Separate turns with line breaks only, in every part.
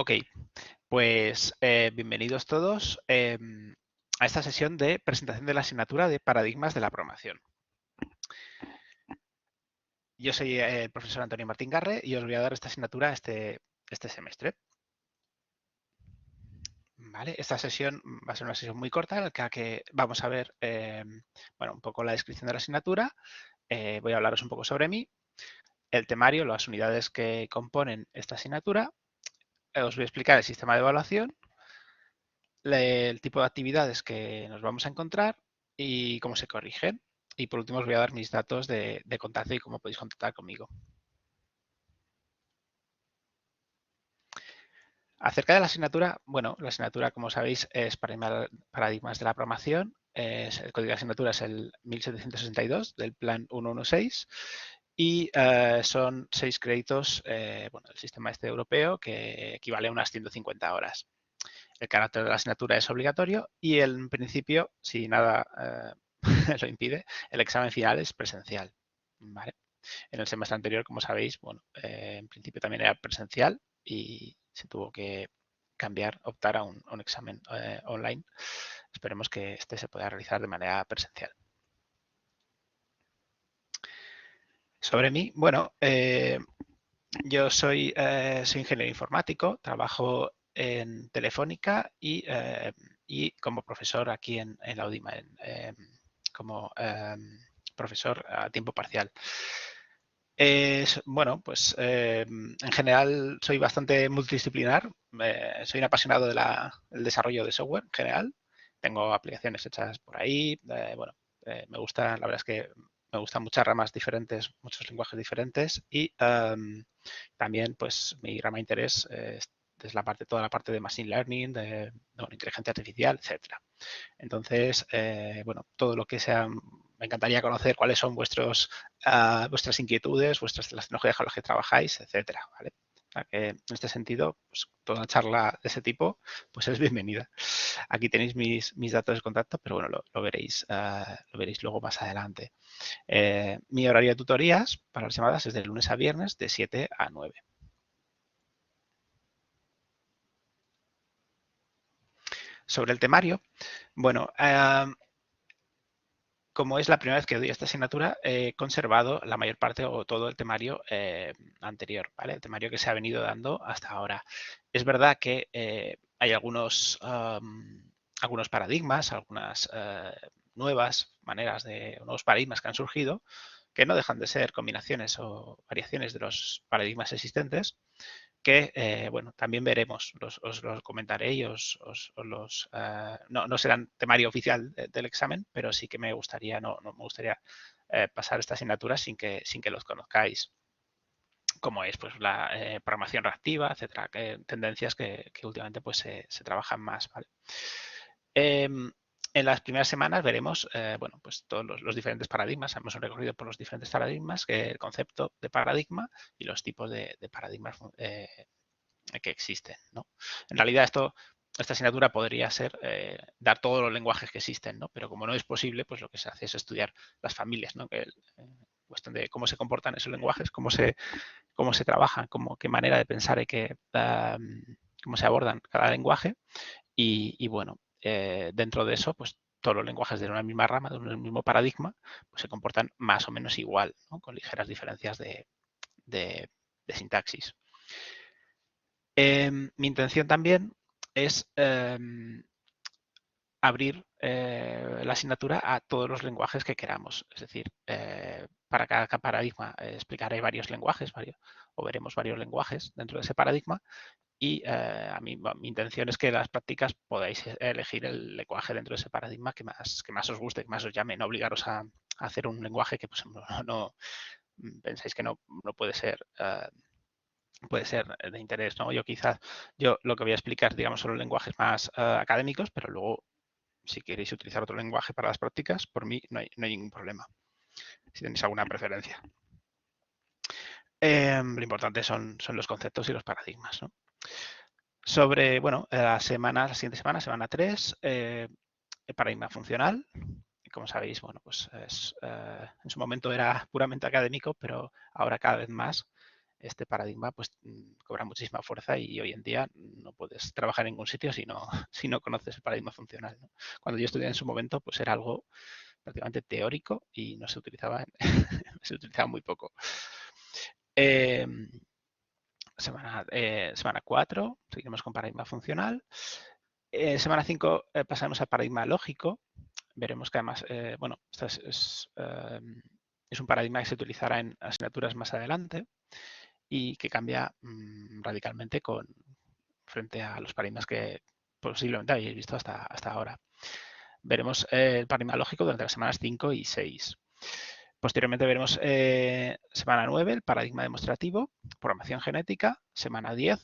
Ok, pues bienvenidos todos a esta sesión de presentación de la asignatura de paradigmas de la programación. Yo soy el profesor Antonio Martín Garre y os voy a dar esta asignatura este semestre. ¿Vale? Esta sesión va a ser una sesión muy corta en la que vamos a ver bueno, un poco la descripción de la asignatura. Voy a hablaros un poco sobre mí, el temario, las unidades que componen esta asignatura. Os voy a explicar el sistema de evaluación, el tipo de actividades que nos vamos a encontrar y cómo se corrigen. Y por último os voy a dar mis datos de contacto y cómo podéis contactar conmigo. Acerca de la asignatura, bueno, la asignatura, como sabéis, es paradigmas de la programación. El código de asignatura es el 1762 del plan 116 y son 6 créditos, bueno, el sistema este europeo que equivale a unas 150 horas. El carácter de la asignatura es obligatorio y en principio, si nada lo impide, el examen final es presencial. ¿Vale? En el semestre anterior, como sabéis, bueno, en principio también era presencial y se tuvo que cambiar, optar a un examen online. Esperemos que este se pueda realizar de manera presencial. Sobre mí, bueno, yo soy ingeniero informático, trabajo en Telefónica y como profesor aquí en la UDIMA, como profesor a tiempo parcial. Bueno, pues en general soy bastante multidisciplinar, soy un apasionado del desarrollo de software en general, tengo aplicaciones hechas por ahí, bueno, me gusta, la verdad es que me gustan muchas ramas diferentes, muchos lenguajes diferentes y también pues mi rama de interés es toda la parte de Machine Learning, de inteligencia artificial, etcétera. Entonces, bueno, todo lo que sea, me encantaría conocer cuáles son vuestras inquietudes, las tecnologías con las que trabajáis, etcétera, ¿vale? O sea que, en este sentido, pues, toda charla de ese tipo pues es bienvenida. Aquí tenéis mis datos de contacto, pero bueno, lo veréis luego más adelante. Mi horario de tutorías para las llamadas es de lunes a viernes de 7 a 9. Sobre el temario, bueno, como es la primera vez que doy esta asignatura, he conservado la mayor parte o todo el temario anterior, ¿vale? El temario que se ha venido dando hasta ahora. Es verdad que hay algunos paradigmas, algunas nuevas maneras nuevos paradigmas que han surgido, que no dejan de ser combinaciones o variaciones de los paradigmas existentes, que, bueno, también veremos, os los comentaré y no serán temario oficial del examen, pero sí que me gustaría, no me gustaría pasar esta asignatura sin que los conozcáis, como es pues la programación reactiva, etcétera, tendencias que últimamente pues se trabajan más, ¿vale? En las primeras semanas veremos, bueno, pues todos los diferentes paradigmas, hemos recorrido por los diferentes paradigmas, el concepto de paradigma y los tipos de paradigmas que existen, ¿no? En realidad esta asignatura podría ser dar todos los lenguajes que existen, ¿no? Pero como no es posible, pues lo que se hace es estudiar las familias, ¿no? Cuestión de cómo se comportan esos lenguajes, cómo se trabajan, qué manera de pensar hay cómo se abordan cada lenguaje y bueno, dentro de eso, pues todos los lenguajes de una misma rama, de un mismo paradigma, pues se comportan más o menos igual, ¿no? Con ligeras diferencias de sintaxis. Mi intención también es abrir la asignatura a todos los lenguajes que queramos. Es decir, para cada paradigma explicaré varios lenguajes, o veremos varios lenguajes dentro de ese paradigma. Y mi intención es que en las prácticas podáis elegir el lenguaje dentro de ese paradigma que más os guste, que más os llame, no obligaros a hacer un lenguaje que pues, no pensáis que no puede ser de interés, ¿no? Yo lo que voy a explicar, digamos, son los lenguajes más académicos, pero luego, si queréis utilizar otro lenguaje para las prácticas, por mí no hay ningún problema, si tenéis alguna preferencia. Lo importante son los conceptos y los paradigmas, ¿no? Sobre, bueno, la siguiente semana, semana 3, el paradigma funcional. Como sabéis, bueno, pues en su momento era puramente académico, pero ahora cada vez más este paradigma pues cobra muchísima fuerza y hoy en día no puedes trabajar en ningún sitio si no, si no conoces el paradigma funcional, ¿no? Cuando yo estudié en su momento, pues era algo prácticamente teórico y no se utilizaba, se utilizaba muy poco. Eh, semana 4, seguiremos con paradigma funcional. Semana 5 pasaremos al paradigma lógico. Veremos que además, bueno, esto es un paradigma que se utilizará en asignaturas más adelante y que cambia radicalmente frente a los paradigmas que posiblemente habéis visto hasta ahora. Veremos el paradigma lógico durante las semanas 5 y 6. Posteriormente veremos semana 9, el paradigma demostrativo, programación genética, semana 10,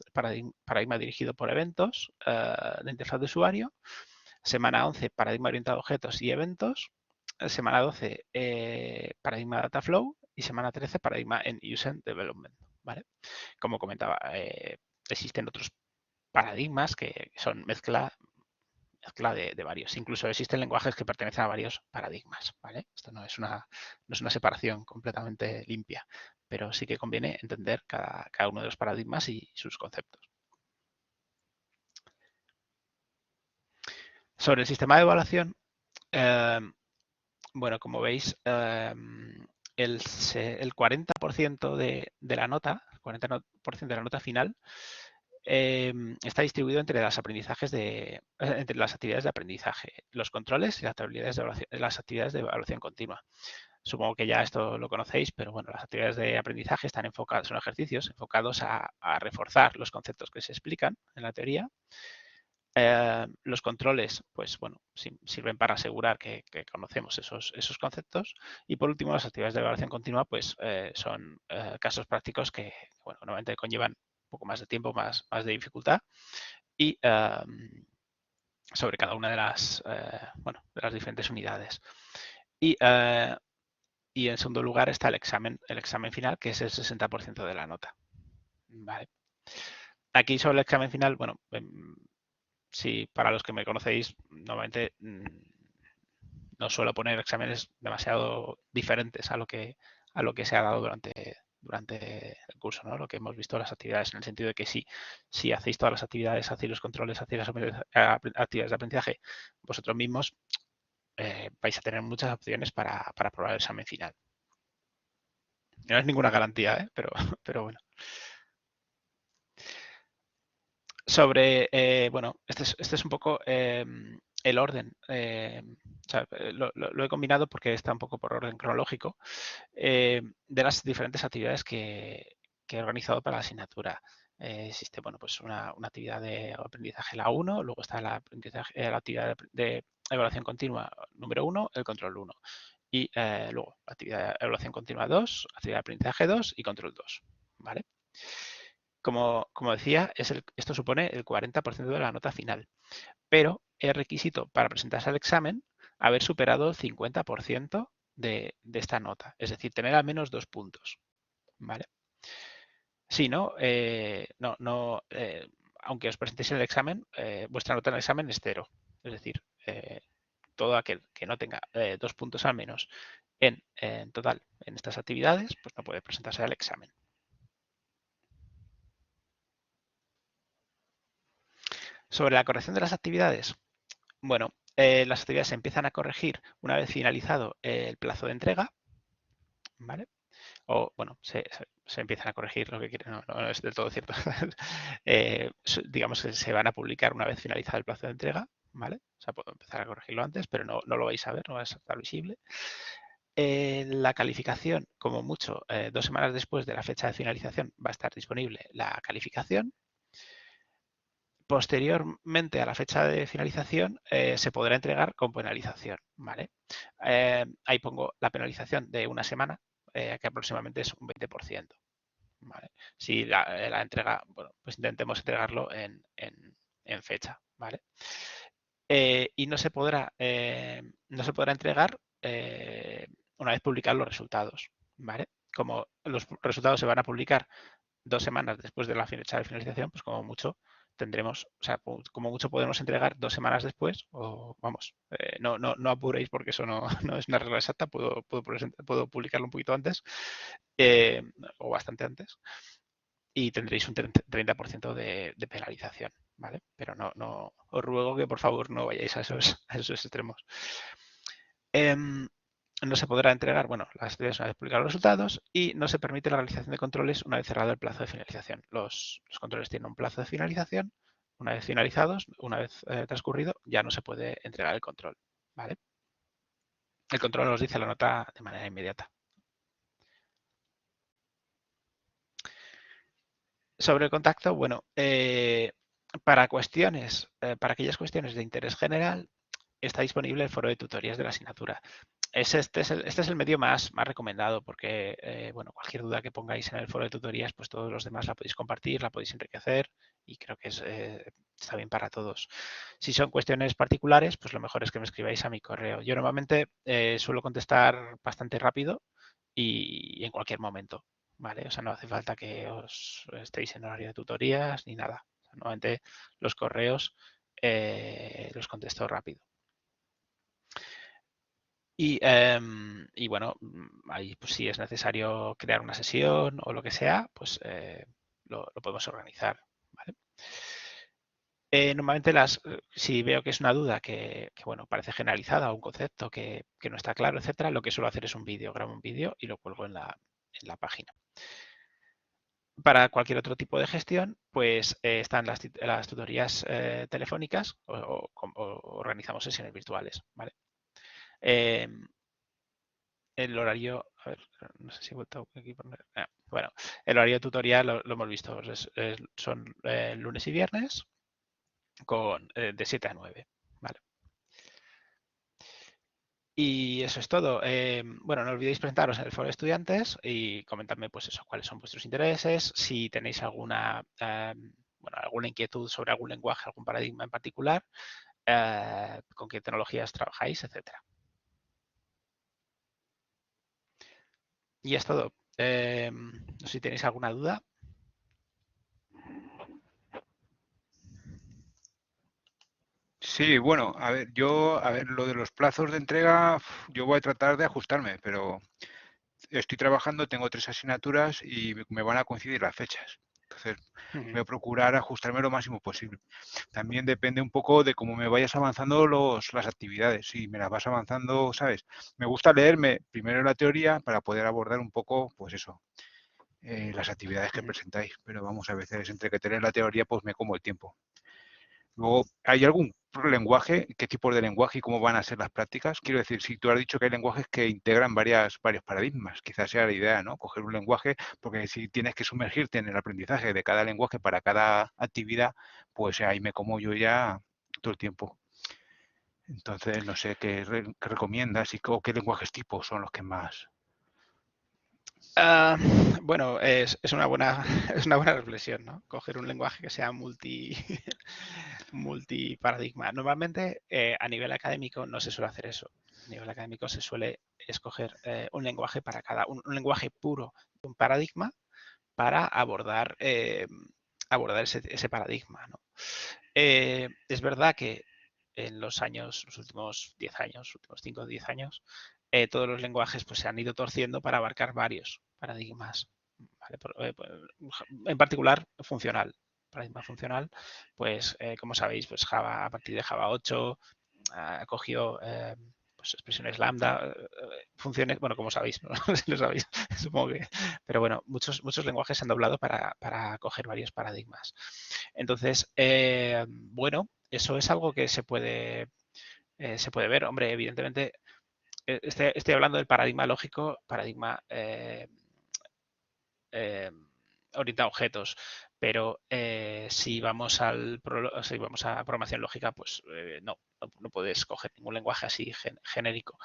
paradigma dirigido por eventos de interfaz de usuario, semana 11, paradigma orientado a objetos y eventos, semana 12, paradigma data flow y semana 13, paradigma en user development. ¿Vale? Como comentaba, existen otros paradigmas que son mezcla de varios. Incluso existen lenguajes que pertenecen a varios paradigmas, ¿vale? Esto no es una separación completamente limpia, pero sí que conviene entender cada uno de los paradigmas y sus conceptos. Sobre el sistema de evaluación, bueno, como veis, el 40% de la nota, el 40% de la nota final, está distribuido entre entre las actividades de aprendizaje, los controles y las actividades de evaluación continua. Supongo que ya esto lo conocéis, pero bueno, las actividades de aprendizaje están enfocadas, son ejercicios enfocados a reforzar los conceptos que se explican en la teoría. Los controles, pues bueno, sirven para asegurar que conocemos esos conceptos. Y por último, las actividades de evaluación continua, pues son casos prácticos que, bueno, normalmente conllevan un poco más de tiempo, más de dificultad y sobre cada una de de las diferentes unidades. Y en segundo lugar está el examen final, que es el 60% de la nota. Vale. Aquí sobre el examen final, bueno, si para los que me conocéis, normalmente no suelo poner exámenes demasiado diferentes a lo que se ha dado durante el curso, ¿no? Lo que hemos visto las actividades, en el sentido de que si hacéis todas las actividades, hacéis los controles, hacéis las actividades de aprendizaje vosotros mismos, vais a tener muchas opciones para probar el examen final. No es ninguna garantía, pero bueno. Sobre, bueno, este es un poco el orden. O sea, lo he combinado porque está un poco por orden cronológico de las diferentes actividades que he organizado para la asignatura. Existe, bueno, pues una actividad de aprendizaje la 1, luego está la actividad de evaluación continua número 1, el control 1. Y luego la actividad de evaluación continua 2, actividad de aprendizaje 2 y control 2. ¿Vale? Como decía, esto supone el 40% de la nota final, pero es requisito para presentarse al examen haber superado el 50% de esta nota, es decir, tener al menos 2 puntos. ¿Vale? Si no, aunque os presentéis en el examen, vuestra nota en el examen es 0. Es decir, todo aquel que no tenga 2 puntos al menos en total en estas actividades, pues no puede presentarse al examen. Sobre la corrección de las actividades, bueno, las actividades se empiezan a corregir una vez finalizado el plazo de entrega, ¿vale? O, bueno, se empiezan a corregir lo que quieren, no es del todo cierto. Digamos que se van a publicar una vez finalizado el plazo de entrega, ¿vale? O sea, puedo empezar a corregirlo antes, pero no lo vais a ver, no va a estar visible. La calificación, como mucho, 2 semanas después de la fecha de finalización va a estar disponible la calificación. Posteriormente a la fecha de finalización se podrá entregar con penalización, ¿vale? Ahí pongo la penalización de una semana, que aproximadamente es un 20%. ¿Vale? Si la entrega, bueno, pues intentemos entregarlo en fecha, ¿vale? Y no se podrá entregar una vez publicados los resultados, ¿vale? Como los resultados se van a publicar 2 semanas después de la fecha de finalización, pues como mucho tendremos, o sea, como mucho podemos entregar 2 semanas después, o vamos, no apuréis porque eso no es una regla exacta, puedo publicarlo un poquito antes o bastante antes. y tendréis un 30% de penalización, ¿vale? Pero no os ruego que por favor no vayáis a esos extremos. No se podrá entregar, bueno, las actividades una vez publicados los resultados y no se permite la realización de controles una vez cerrado el plazo de finalización. Los controles tienen un plazo de finalización. Una vez finalizados, una vez transcurrido, ya no se puede entregar el control, ¿vale? El control os dice la nota de manera inmediata. Sobre el contacto, bueno, para aquellas cuestiones de interés general, está disponible el foro de tutorías de la asignatura. Este es el medio más recomendado porque, bueno, cualquier duda que pongáis en el foro de tutorías, pues todos los demás la podéis compartir, la podéis enriquecer y creo que está bien para todos. Si son cuestiones particulares, pues lo mejor es que me escribáis a mi correo. Yo normalmente suelo contestar bastante rápido y en cualquier momento, ¿vale? O sea, no hace falta que os estéis en horario de tutorías ni nada. O sea, normalmente los correos los contesto rápido. Y bueno, ahí pues, si es necesario crear una sesión o lo que sea, pues lo podemos organizar, ¿vale? Normalmente si veo que es una duda que, bueno, parece generalizada o un concepto que no está claro, etcétera, lo que suelo hacer es un vídeo, grabo un vídeo y lo cuelgo en la página. Para cualquier otro tipo de gestión, pues están las tutorías telefónicas o organizamos sesiones virtuales, ¿vale? El horario, a ver, no sé si he vuelto aquí por poner. Bueno, el horario tutorial lo hemos visto, son lunes y viernes de 7 a 9, ¿vale? Y eso es todo. Bueno, no olvidéis presentaros en el foro de estudiantes y comentadme, pues eso, cuáles son vuestros intereses, si tenéis alguna inquietud sobre algún lenguaje, algún paradigma en particular, con qué tecnologías trabajáis, etcétera. Y es todo. No sé si tenéis alguna duda.
Sí, bueno, a ver, lo de los plazos de entrega, yo voy a tratar de ajustarme, pero estoy trabajando, tengo 3 asignaturas y me van a coincidir las fechas. Entonces, voy a procurar ajustarme lo máximo posible. También depende un poco de cómo me vayas avanzando las actividades. Si me las vas avanzando, ¿sabes? Me gusta leerme primero la teoría para poder abordar un poco, pues eso, las actividades que presentáis. Pero vamos, a veces entre que tener la teoría, pues me como el tiempo. Luego, ¿hay algún lenguaje? ¿Qué tipo de lenguaje y cómo van a ser las prácticas? Quiero decir, si tú has dicho que hay lenguajes que integran varios paradigmas, quizás sea la idea, ¿no? Coger un lenguaje, porque si tienes que sumergirte en el aprendizaje de cada lenguaje para cada actividad, pues ahí me como yo ya todo el tiempo. Entonces, no sé qué recomiendas o qué lenguajes tipos son los que más.
Bueno, es una buena, es una buena reflexión, ¿no? Coger un lenguaje que sea multiparadigma. Normalmente, a nivel académico no se suele hacer eso. A nivel académico se suele escoger un lenguaje para un lenguaje puro, un paradigma, para abordar ese paradigma, ¿no? Es verdad que en los últimos 10 años, últimos 5 o 10 años, todos los lenguajes pues, se han ido torciendo para abarcar varios paradigmas. ¿Vale? En particular, funcional. Paradigma funcional, pues como sabéis, pues Java a partir de Java 8 ha cogido pues, expresiones lambda, funciones, bueno, como sabéis, ¿no? Si lo sabéis, supongo que, pero bueno, muchos lenguajes se han doblado para coger varios paradigmas. Entonces, bueno, eso es algo que se puede ver. Hombre, evidentemente, estoy hablando del paradigma lógico, paradigma orientado a objetos, pero si vamos a programación lógica, pues no puedes coger ningún lenguaje así genérico.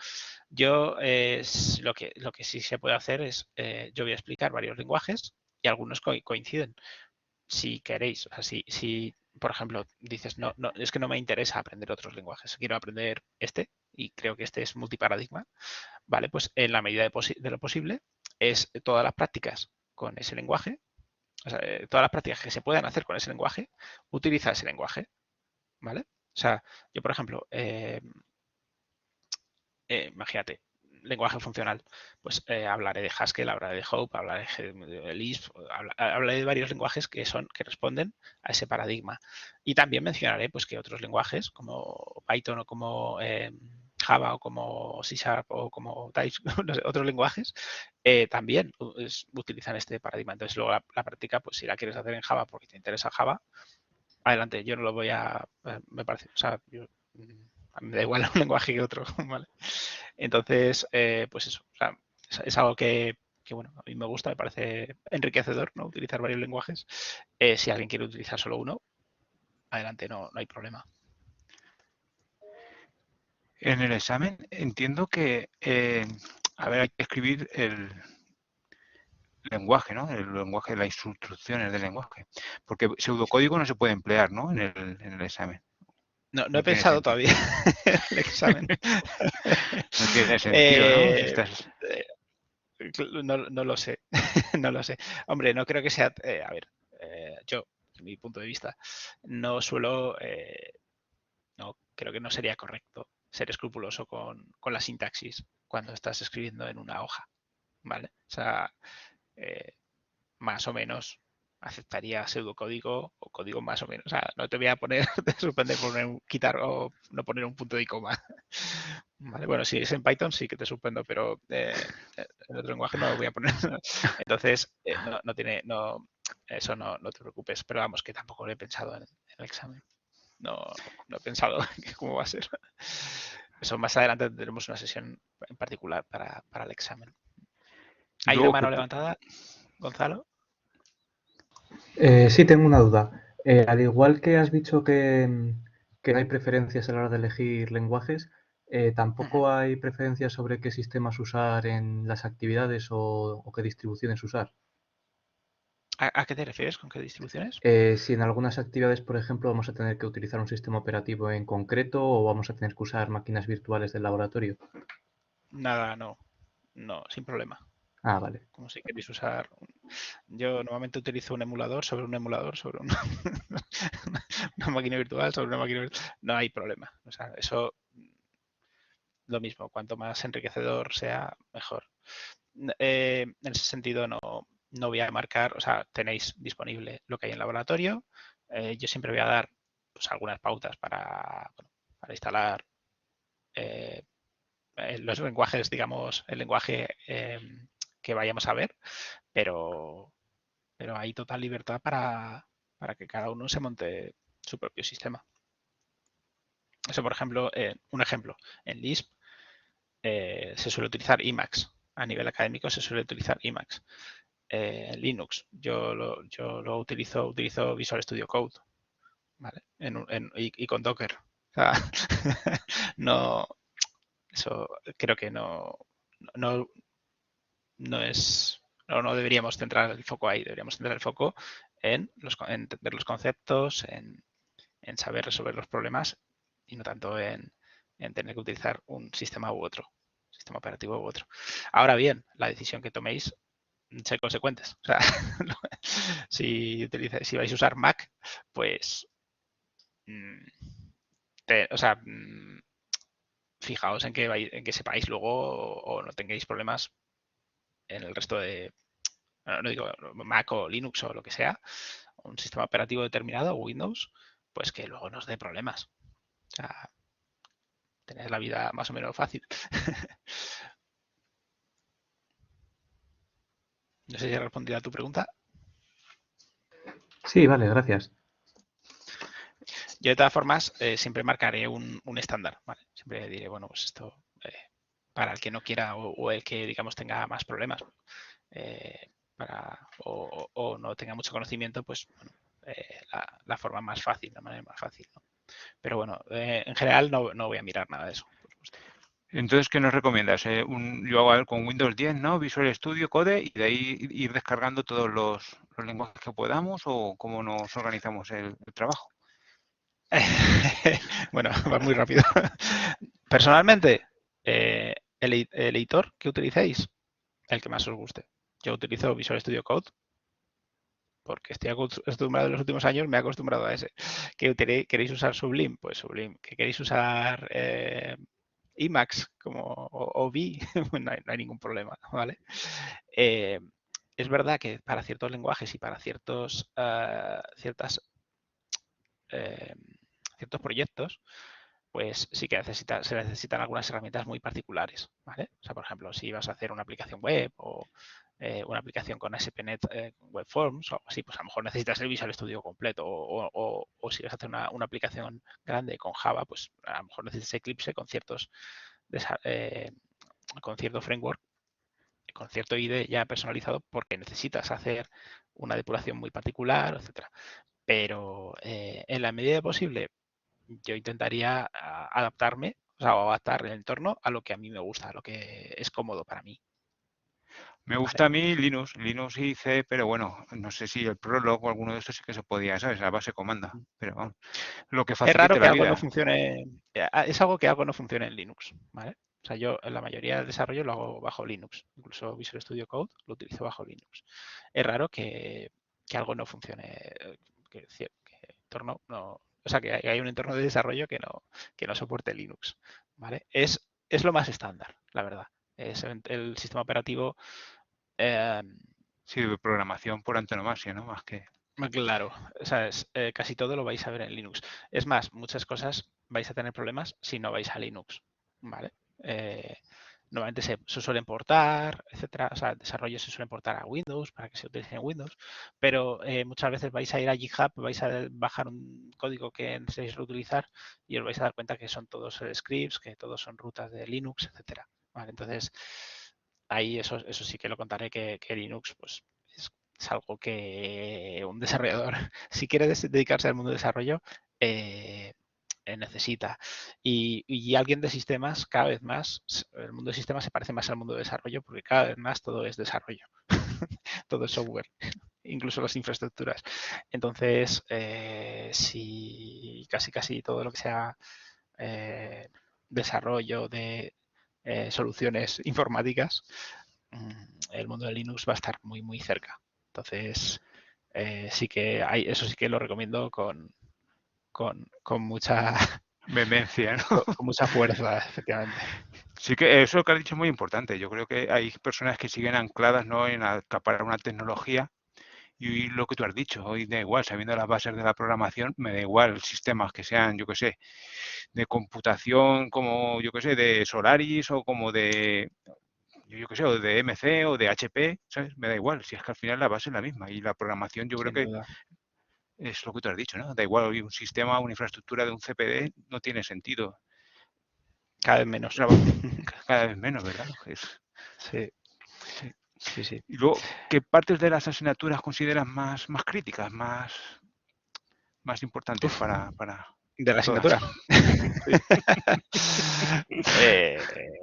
Yo lo que sí se puede hacer es, yo voy a explicar varios lenguajes y algunos coinciden. Si queréis, o sea, si por ejemplo dices, no, es que no me interesa aprender otros lenguajes, quiero aprender este y creo que este es multiparadigma, vale, pues en la medida de lo posible es todas las prácticas con ese lenguaje, o sea, todas las prácticas que se puedan hacer con ese lenguaje, utiliza ese lenguaje, ¿vale? O sea, yo por ejemplo, imagínate, lenguaje funcional. Pues hablaré de Haskell, hablaré de Hope, hablaré de Lisp, hablaré de varios lenguajes que responden a ese paradigma. Y también mencionaré pues que otros lenguajes como Python o como Java o como C# o como TypeScript, no sé, otros lenguajes, también utilizan este paradigma. Entonces, luego la práctica, pues si la quieres hacer en Java porque te interesa Java, adelante. Yo no lo voy a... me parece... O sea, a mí me da igual un lenguaje que otro, ¿vale? Entonces, pues eso. O sea, es algo que, bueno, a mí me gusta, me parece enriquecedor, ¿no? Utilizar varios lenguajes. Si alguien quiere utilizar solo uno, adelante, no hay problema.
En el examen entiendo que, a ver, hay que escribir el lenguaje, ¿no? El lenguaje, las instrucciones del lenguaje. Porque pseudocódigo no se puede emplear, ¿no? En el examen.
No he
No tiene
pensado
sentido.
todavía el examen.
No tiene sentido, ¿no? Si
eh,
estás...
no lo sé, no lo sé. Hombre, no creo que sea, a ver, yo, desde mi punto de vista, no suelo, no, creo que no sería correcto ser escrupuloso con la sintaxis cuando estás escribiendo en una hoja, ¿vale? O sea, eh, más o menos aceptaría pseudocódigo o código más o menos. O sea, no te voy a poner, te suspender por quitar o no poner un punto y coma. Vale, bueno, si es en Python sí que te suspendo, pero en otro lenguaje no lo voy a poner. Entonces, no tiene, no, eso no te preocupes. Pero vamos, que tampoco lo he pensado en el examen. No he pensado cómo va a ser. Eso más adelante tendremos una sesión en particular para el examen. ¿Hay una
Luego que...
mano levantada, Gonzalo?
Sí, tengo una duda. Al igual que has dicho que no hay preferencias a la hora de elegir lenguajes,
Ujú.
¿tampoco hay preferencias sobre qué sistemas usar en las actividades o qué distribuciones usar?
¿A qué te refieres? ¿Con qué distribuciones?
Si en algunas actividades, por ejemplo, vamos a tener que utilizar un sistema operativo en concreto o vamos a tener que usar máquinas virtuales del laboratorio.
Nada, no, sin problema.
Ah, vale.
Como si queréis usar. Yo normalmente utilizo un emulador sobre un emulador, sobre una máquina virtual, sobre una máquina virtual. No hay problema. O sea, eso lo mismo. Cuanto más enriquecedor sea, mejor. En ese sentido, no voy a marcar, o sea, tenéis disponible lo que hay en laboratorio. Yo siempre voy a dar pues, algunas pautas para instalar los lenguajes, digamos, el lenguaje que vayamos a ver, pero, pero hay total libertad para que cada uno se monte su propio sistema. Eso, por ejemplo, un ejemplo, en Lisp se suele utilizar Emacs. A nivel académico se suele utilizar Emacs. En Linux yo lo utilizo Visual Studio Code, ¿vale? Y con Docker. O sea, no, eso creo que no, no es, no deberíamos centrar el foco ahí, deberíamos centrar el foco en entender los conceptos, en saber resolver los problemas y no tanto en tener que utilizar un sistema u otro, sistema operativo u otro. Ahora bien, la decisión que toméis, ser consecuentes. O sea, si vais a usar Mac, pues o sea, fijaos en que sepáis luego o no tengáis problemas en el resto de, no digo Mac o Linux o lo que sea, un sistema operativo determinado, Windows, pues que luego nos dé problemas. O sea, tener la vida más o menos fácil. No sé si he respondido a tu pregunta.
Sí, vale, gracias.
Yo de todas formas siempre marcaré un estándar, ¿vale? Siempre diré, bueno, pues esto para el que no quiera o el que digamos tenga más problemas o no tenga mucho conocimiento, pues bueno, la forma más fácil, la manera más fácil, ¿no? Pero bueno, en general no voy a mirar nada de eso, por supuesto.
Entonces, ¿qué nos recomiendas? Yo hago a ver, con Windows 10, ¿no? Visual Studio Code y de ahí ir descargando todos los lenguajes que podamos o cómo nos organizamos el trabajo.
Bueno, va muy rápido. Personalmente, el editor que utilicéis, el que más os guste. Yo utilizo Visual Studio Code porque estoy acostumbrado en los últimos años, me he acostumbrado a ese. ¿Que queréis usar Sublime? Pues Sublime. ¿Que queréis usar Emacs o V, no hay ningún problema, ¿vale? Es verdad que para ciertos lenguajes y para ciertos proyectos, pues sí que se necesitan algunas herramientas muy particulares, ¿vale? O sea, por ejemplo, si vas a hacer una aplicación web o una aplicación con ASP.NET Web Forms o algo así, pues a lo mejor necesitas el Visual Studio completo o si vas a hacer una aplicación grande con Java, pues a lo mejor necesitas Eclipse con cierto framework, con cierto IDE ya personalizado porque necesitas hacer una depuración muy particular, etcétera. Pero en la medida posible yo intentaría adaptarme, o sea, o adaptar el entorno a lo que a mí me gusta, a lo que es cómodo para mí.
Me gusta a mí Linux y C, pero bueno, no sé si el Prolog o alguno de estos sí que se podía, ¿sabes? A base comanda, pero vamos, lo que
Es raro
facilite
que
la
algo no
vida.
funcione, es algo que algo no funcione en Linux, ¿vale? O sea, yo en la mayoría del desarrollo lo hago bajo Linux, incluso Visual Studio Code lo utilizo bajo Linux. Es raro que algo no funcione, que entorno no, o sea, que hay un entorno de desarrollo que no soporte Linux, ¿vale? Es lo más estándar, la verdad. Es el sistema operativo.
Sí, de programación por antonomasia, ¿no? Más que...
Claro, o sea, casi todo lo vais a ver en Linux. Es más, muchas cosas vais a tener problemas si no vais a Linux, ¿vale? Normalmente se suelen portar, etcétera. O sea, el desarrollo se suele portar a Windows para que se utilice en Windows, pero muchas veces vais a ir a GitHub, vais a bajar un código que necesitáis reutilizar y os vais a dar cuenta que son todos scripts, que todos son rutas de Linux, etcétera. ¿Vale? Entonces, ahí eso sí que lo contaré que Linux, pues es algo que un desarrollador, si quiere dedicarse al mundo de desarrollo, necesita. Y alguien de sistemas, cada vez más, el mundo de sistemas se parece más al mundo de desarrollo porque cada vez más todo es desarrollo, todo es software, incluso las infraestructuras. Entonces, si casi todo lo que sea desarrollo de soluciones informáticas, el mundo de Linux va a estar muy, muy cerca. Entonces, eso sí que lo recomiendo con mucha
Vehemencia, ¿no?
con mucha fuerza, efectivamente.
Sí que eso que has dicho es muy importante. Yo creo que hay personas que siguen ancladas, ¿no?, en acaparar una tecnología y lo que tú has dicho, hoy da igual, sabiendo las bases de la programación, me da igual sistemas que sean, yo que sé, de computación como, yo que sé, de Solaris o como de, yo que sé, o de MC o de HP, ¿sabes? Me da igual, si es que al final la base es la misma y la programación yo creo
Sin
que
duda.
es lo que tú has dicho, ¿no? Da igual, hoy un sistema, una infraestructura de un CPD no tiene sentido.
Cada vez menos.
Cada vez menos, ¿verdad?
Sí,
Sí.
sí.
Y luego, ¿qué partes de las asignaturas consideras más críticas, más importantes
Uf,
para
de la
todas?
asignatura.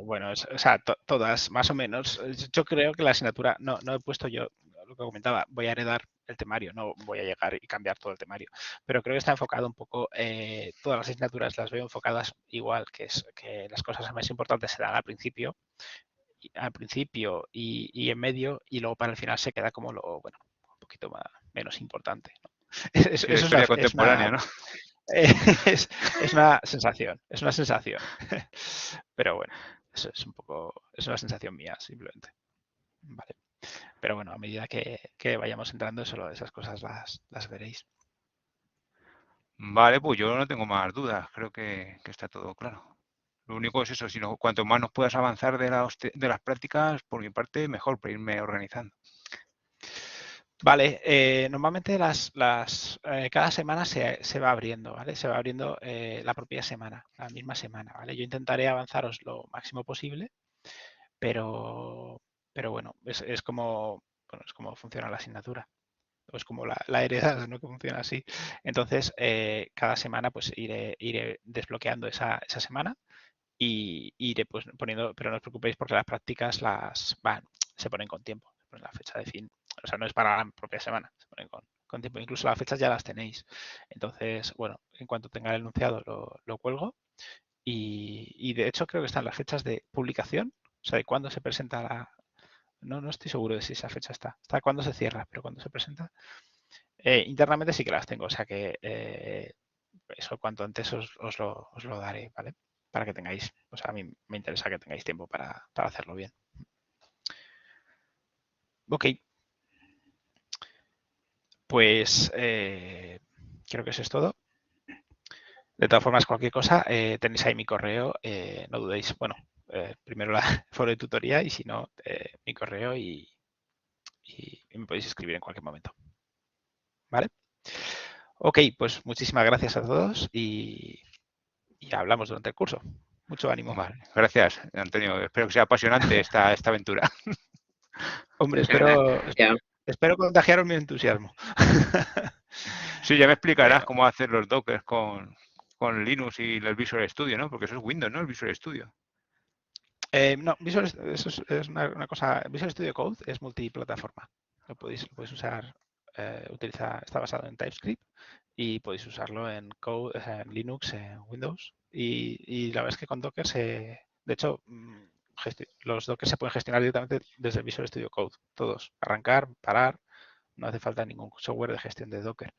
Bueno, o sea, todas, más o menos. Yo creo que la asignatura, no he puesto yo, lo que comentaba, voy a heredar el temario, no voy a llegar y cambiar todo el temario, pero creo que está enfocado un poco, todas las asignaturas las veo enfocadas igual, que es que las cosas más importantes se dan al principio y en medio, y luego para el final se queda como lo, bueno, un poquito menos importante, ¿no?
Sí, la
Eso
historia
es una
contemporánea, ¿no?
es una sensación, Pero bueno, eso es un poco, es una sensación mía, simplemente. Vale. Pero bueno, a medida que vayamos entrando, solo esas cosas las veréis.
Vale, pues yo no tengo más dudas, creo que está todo claro. Lo único es eso, sino cuanto más nos puedas avanzar de las prácticas, por mi parte, mejor para irme organizando.
Vale, normalmente cada semana se va abriendo, ¿vale? Se va abriendo la propia semana, la misma semana, ¿vale? Yo intentaré avanzaros lo máximo posible, pero bueno, es como funciona la asignatura. Es como la heredad, ¿no? Que funciona así. Entonces, cada semana pues iré desbloqueando esa semana y iré pues poniendo, pero no os preocupéis porque las prácticas se ponen con tiempo, se ponen la fecha de fin. O sea, no es para la propia semana, se ponen con tiempo. Incluso las fechas ya las tenéis. Entonces, bueno, en cuanto tenga el enunciado lo cuelgo y de hecho creo que están las fechas de publicación, o sea, de cuándo se presenta no estoy seguro de si esa fecha está cuándo se cierra, pero cuando se presenta. Internamente sí que las tengo, o sea que eso cuanto antes os lo daré, ¿vale? para que tengáis, o sea, a mí me interesa que tengáis tiempo para hacerlo bien. Ok. Pues creo que eso es todo. De todas formas, cualquier cosa, tenéis ahí mi correo, no dudéis. Bueno, primero la foro de tutoría y si no, mi correo y me podéis escribir en cualquier momento. ¿Vale? Ok, pues muchísimas gracias a todos y hablamos durante el curso. Mucho ánimo.
Vale, gracias, Antonio. Espero que sea apasionante esta aventura.
Hombre,
Ya.
espero contagiaros mi entusiasmo.
Sí, ya me explicarás
Bueno,
cómo hacer los dockers con Linux y el Visual Studio, ¿no? Porque eso es Windows, ¿no? El Visual Studio.
no, eso es una cosa. Visual Studio Code es multiplataforma. Lo podéis usar, está basado en TypeScript y podéis usarlo en Code, en Linux, en Windows. Y la verdad es que con Docker de hecho, los Dockers se pueden gestionar directamente desde el Visual Studio Code. Todos. Arrancar, parar. No hace falta ningún software de gestión de Docker.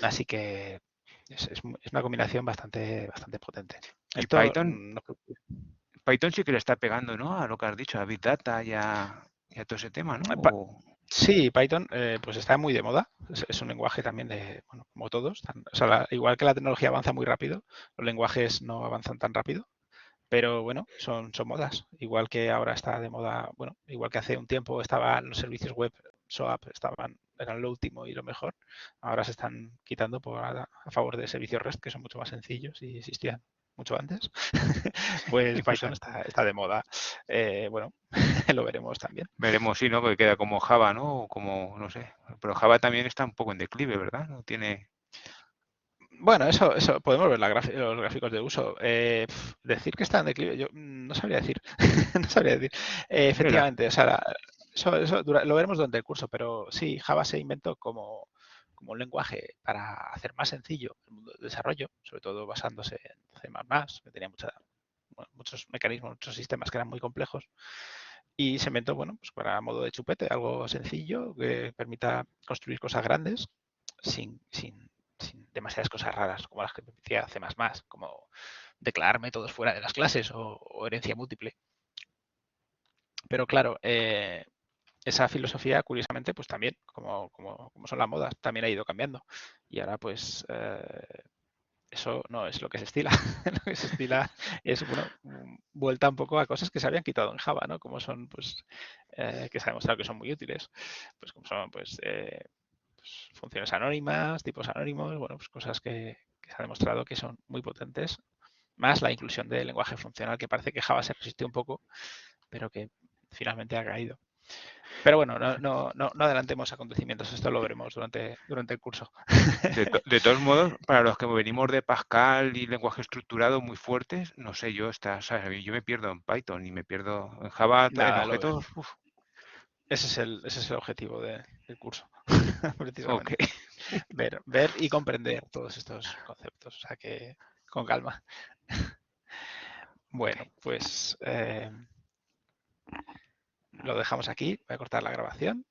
Así que es una combinación bastante potente.
Y
Esto
Python sí que le está pegando, ¿no? A lo que has dicho, a Big Data y a todo ese tema, ¿no?
Sí, Python pues está muy de moda. Es un lenguaje también bueno, como todos. O sea, igual que la tecnología avanza muy rápido, los lenguajes no avanzan tan rápido. Pero bueno, son modas. Igual que ahora está de moda, bueno, igual que hace un tiempo estaban los servicios web, SOAP, eran lo último y lo mejor. Ahora se están quitando a favor de servicios REST, que son mucho más sencillos y existían mucho antes. Pues Python está de moda. Bueno, lo veremos también.
Veremos, sí, ¿no? Porque queda como Java, ¿no? O como, no sé. Pero Java también está un poco en declive, ¿verdad? No tiene...
Bueno, eso podemos ver los gráficos de uso. Decir que está en declive, yo no sabría decir. No sabría decir. Efectivamente, o sea, eso lo veremos durante el curso, pero sí, Java se inventó como un lenguaje para hacer más sencillo el mundo del desarrollo, sobre todo basándose en C++, que tenía muchos mecanismos, muchos sistemas que eran muy complejos. Y se inventó, bueno, pues para modo de chupete, algo sencillo que permita construir cosas grandes sin demasiadas cosas raras como las que permitía C++, como declarar métodos fuera de las clases o herencia múltiple. Pero claro, esa filosofía, curiosamente, pues también, como son las modas, también ha ido cambiando. Y ahora, pues, eso no es lo que se estila. Lo que se estila es, bueno, vuelta un poco a cosas que se habían quitado en Java, ¿no? Como son, pues, que se ha demostrado que son muy útiles. Pues como son, pues funciones anónimas, tipos anónimos, bueno, pues cosas que se ha demostrado que son muy potentes, más la inclusión del lenguaje funcional, que parece que Java se resistió un poco, pero que finalmente ha caído. Pero bueno, no adelantemos acontecimientos, esto lo veremos durante el curso.
De todos modos, para los que venimos de Pascal y lenguaje estructurado muy fuertes, no sé, ¿sabes? Yo me pierdo en Python y me pierdo en Java, en
Nada,
objetos.
ese es el objetivo del curso,
Ok.
precisamente. Ver y comprender todos estos conceptos, o sea que con calma. Bueno, pues lo dejamos aquí, voy a cortar la grabación.